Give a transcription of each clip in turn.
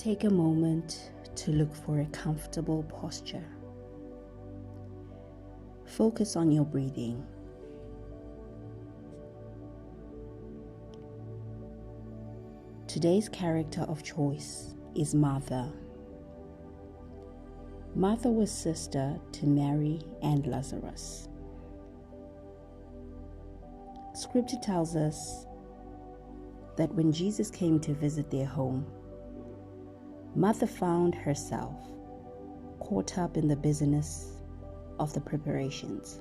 Take a moment to look for a comfortable posture. Focus on your breathing. Today's character of choice is Martha. Martha was sister to Mary and Lazarus. Scripture tells us that when Jesus came to visit their home, Martha found herself caught up in the busyness of the preparations.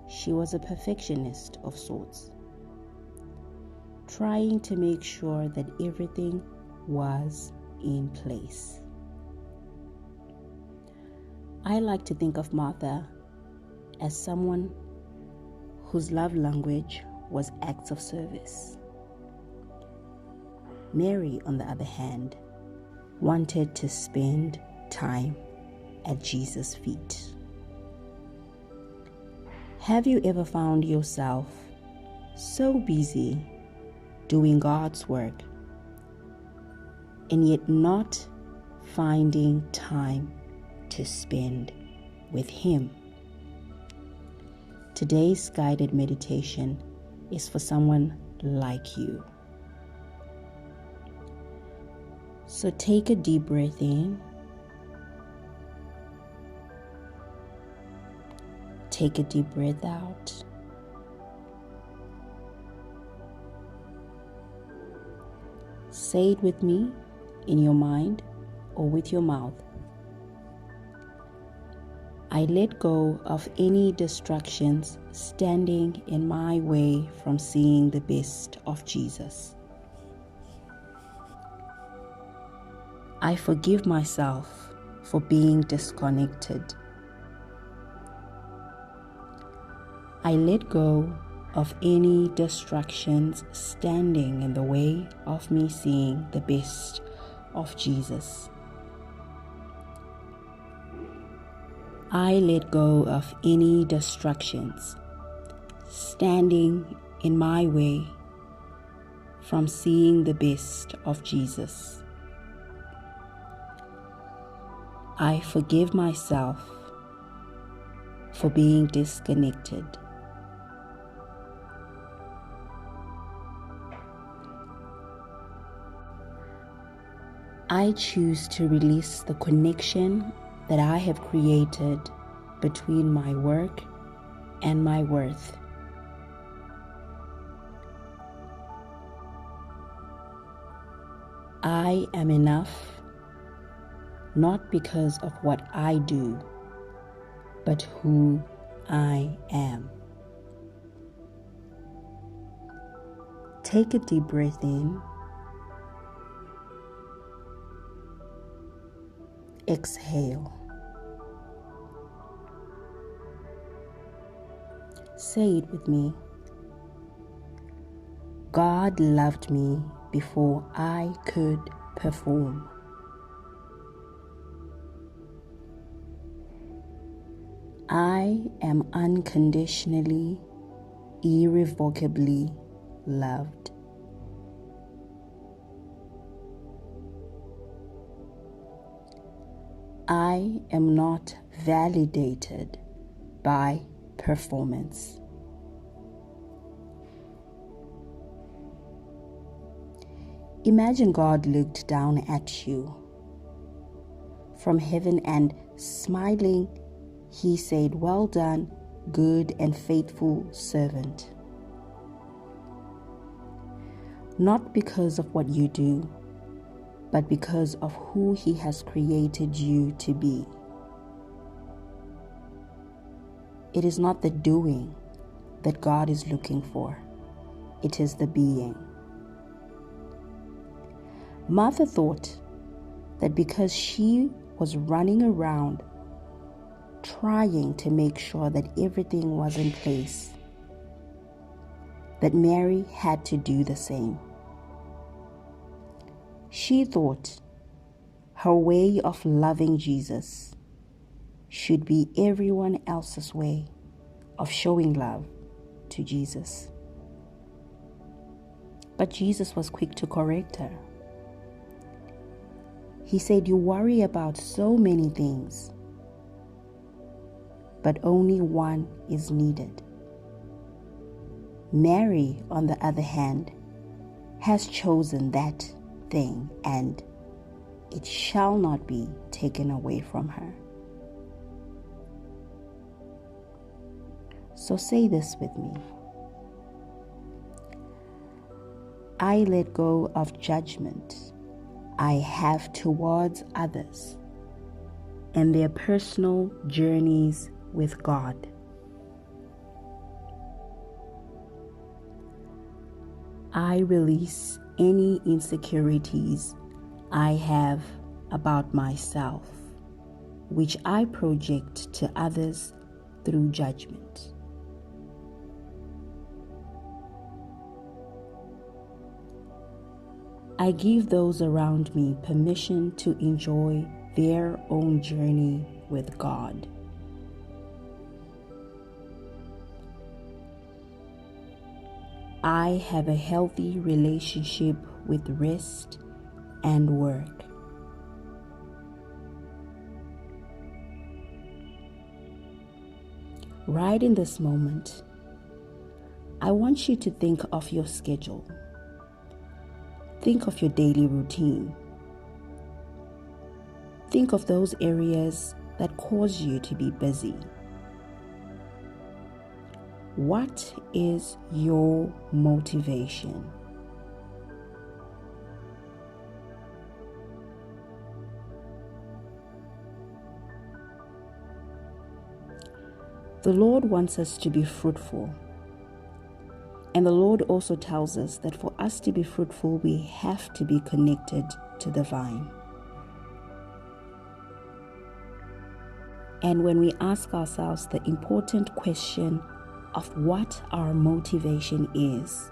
She was a perfectionist of sorts, trying to make sure that everything was in place. I like to think of Martha as someone whose love language was acts of service. Mary, on the other hand, wanted to spend time at Jesus' feet. Have you ever found yourself so busy doing God's work and yet not finding time to spend with Him? Today's guided meditation is for someone like you. So take a deep breath in. Take a deep breath out. Say it with me in your mind or with your mouth. I let go of any distractions standing in my way from seeing the best of Jesus. I forgive myself for being disconnected. I let go of any distractions standing in the way of me seeing the best of Jesus. I let go of any distractions standing in my way from seeing the best of Jesus. I forgive myself for being disconnected. I choose to release the connection that I have created between my work and my worth. I am enough, not because of what I do, but who I am. Take a deep breath in. Exhale. Say it with me. God loved me before I could perform. I am unconditionally, irrevocably loved. I am not validated by performance. Imagine God looked down at you from heaven and smiling, He said, "Well done, good and faithful servant." Not because of what you do, but because of who He has created you to be. It is not the doing that God is looking for. It is the being. Martha thought that because she was running around trying to make sure that everything was in place, that Mary had to do the same. She thought her way of loving Jesus should be everyone else's way of showing love to Jesus. But Jesus was quick to correct her. He said, you worry about so many things, but only one is needed. Mary, on the other hand, has chosen that thing, and it shall not be taken away from her. So say this with me. I let go of judgment I have towards others and their personal journeys with God. I release any insecurities I have about myself, which I project to others through judgment. I give those around me permission to enjoy their own journey with God. I have a healthy relationship with rest and work. Right in this moment, I want you to think of your schedule. Think of your daily routine. Think of those areas that cause you to be busy. What is your motivation? The Lord wants us to be fruitful. And the Lord also tells us that for us to be fruitful, we have to be connected to the vine. And when we ask ourselves the important question of what our motivation is,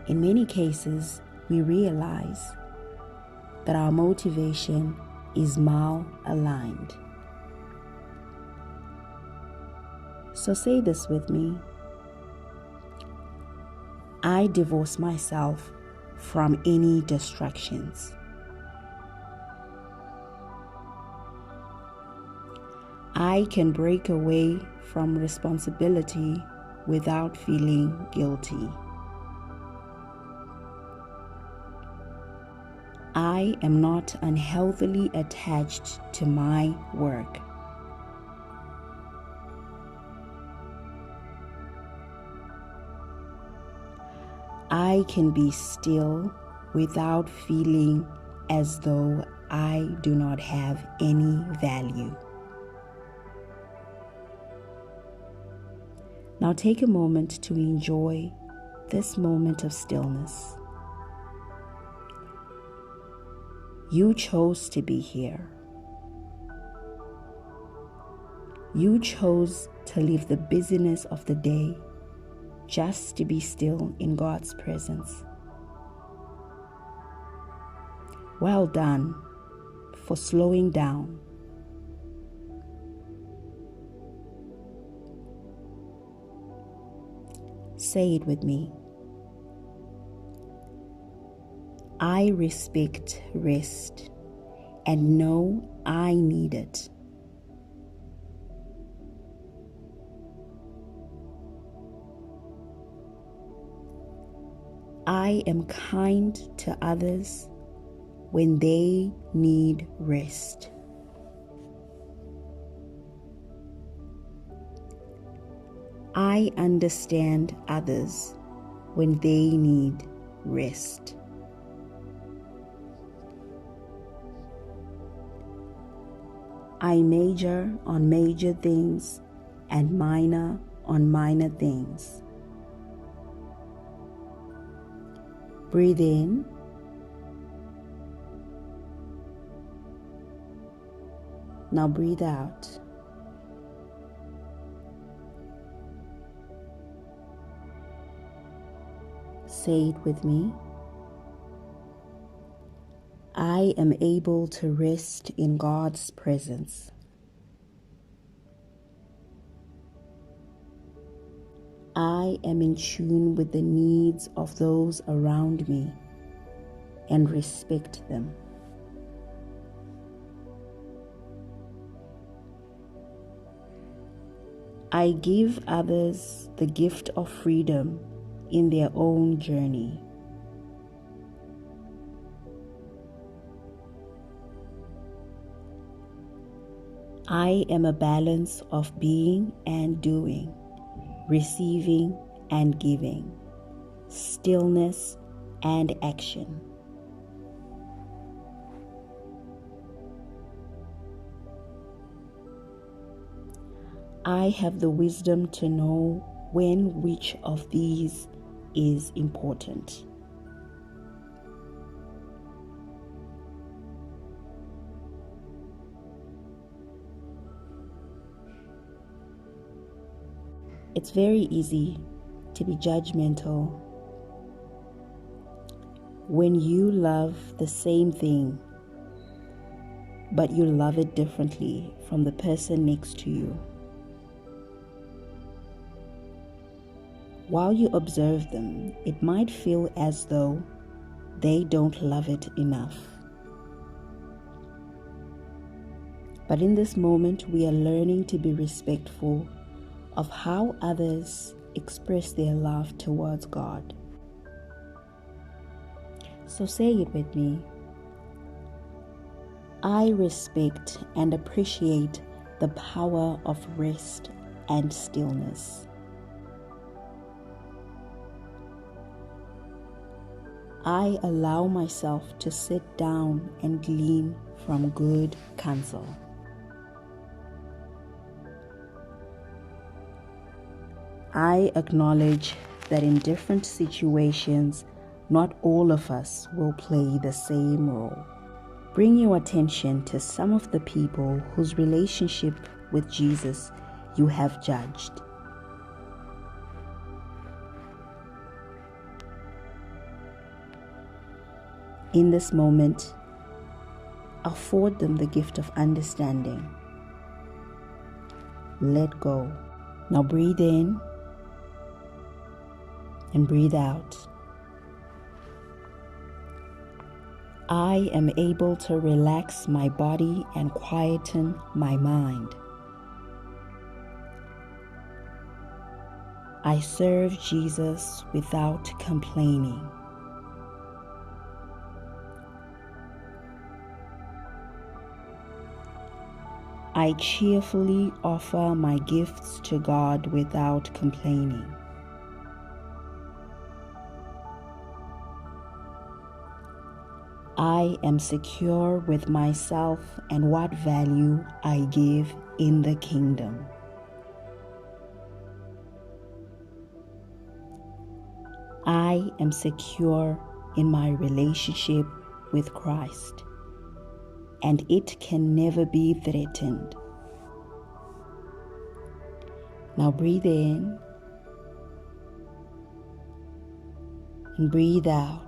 in many cases, we realize that our motivation is malaligned. So say this with me. I divorce myself from any distractions. I can break away from responsibility without feeling guilty. I am not unhealthily attached to my work. I can be still without feeling as though I do not have any value. Now take a moment to enjoy this moment of stillness. You chose to be here. You chose to leave the busyness of the day just to be still in God's presence. Well done for slowing down. Say it with me. I respect rest and know I need it. I am kind to others when they need rest. I understand others when they need rest. I major on major things and minor on minor things. Breathe in. Now breathe out. Say it with me. I am able to rest in God's presence. I am in tune with the needs of those around me and respect them. I give others the gift of freedom in their own journey. I am a balance of being and doing, receiving and giving, stillness and action. I have the wisdom to know when which of these is important. It's very easy to be judgmental when you love the same thing, but you love it differently from the person next to you. While you observe them, it might feel as though they don't love it enough. But in this moment, we are learning to be respectful of how others express their love towards God. So say it with me. I respect and appreciate the power of rest and stillness. I allow myself to sit down and glean from good counsel. I acknowledge that in different situations, not all of us will play the same role. Bring your attention to some of the people whose relationship with Jesus you have judged. In this moment, afford them the gift of understanding. Let go. Now breathe in and breathe out. I am able to relax my body and quieten my mind. I serve Jesus without complaining. I cheerfully offer my gifts to God without complaining. I am secure with myself and what value I give in the kingdom. I am secure in my relationship with Christ, and it can never be threatened. Now breathe in and breathe out.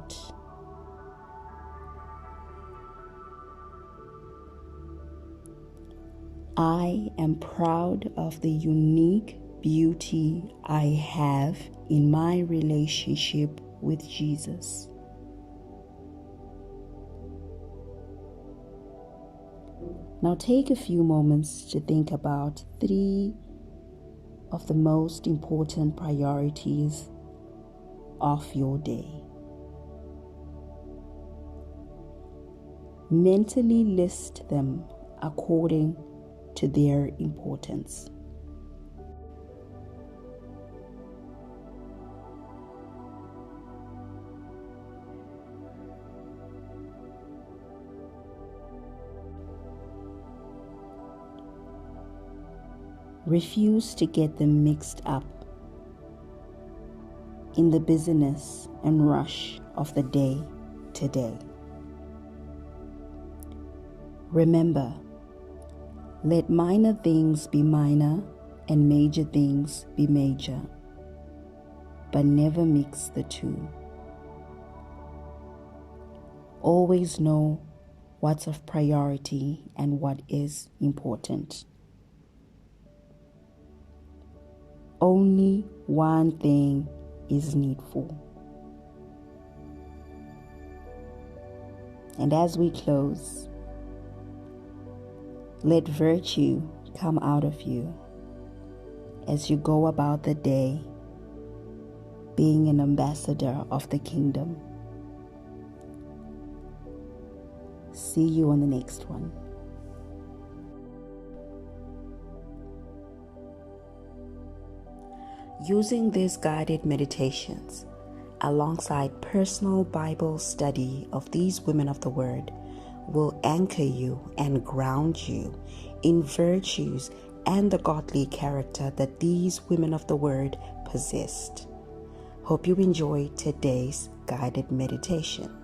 I am proud of the unique beauty I have in my relationship with Jesus. Now take a few moments to think about 3 of the most important priorities of your day. Mentally list them according to their importance. Refuse to get them mixed up in the busyness and rush of the day to day. Remember, let minor things be minor and major things be major, but never mix the two. Always know what's of priority and what is important. Only one thing is needful. And as we close, let virtue come out of you. as you go about the day being an ambassador of the kingdom. See you on the next one. Using these guided meditations alongside personal Bible study of these women of the Word will anchor you and ground you in virtues and the godly character that these women of the Word possessed. Hope you enjoyed today's guided meditation.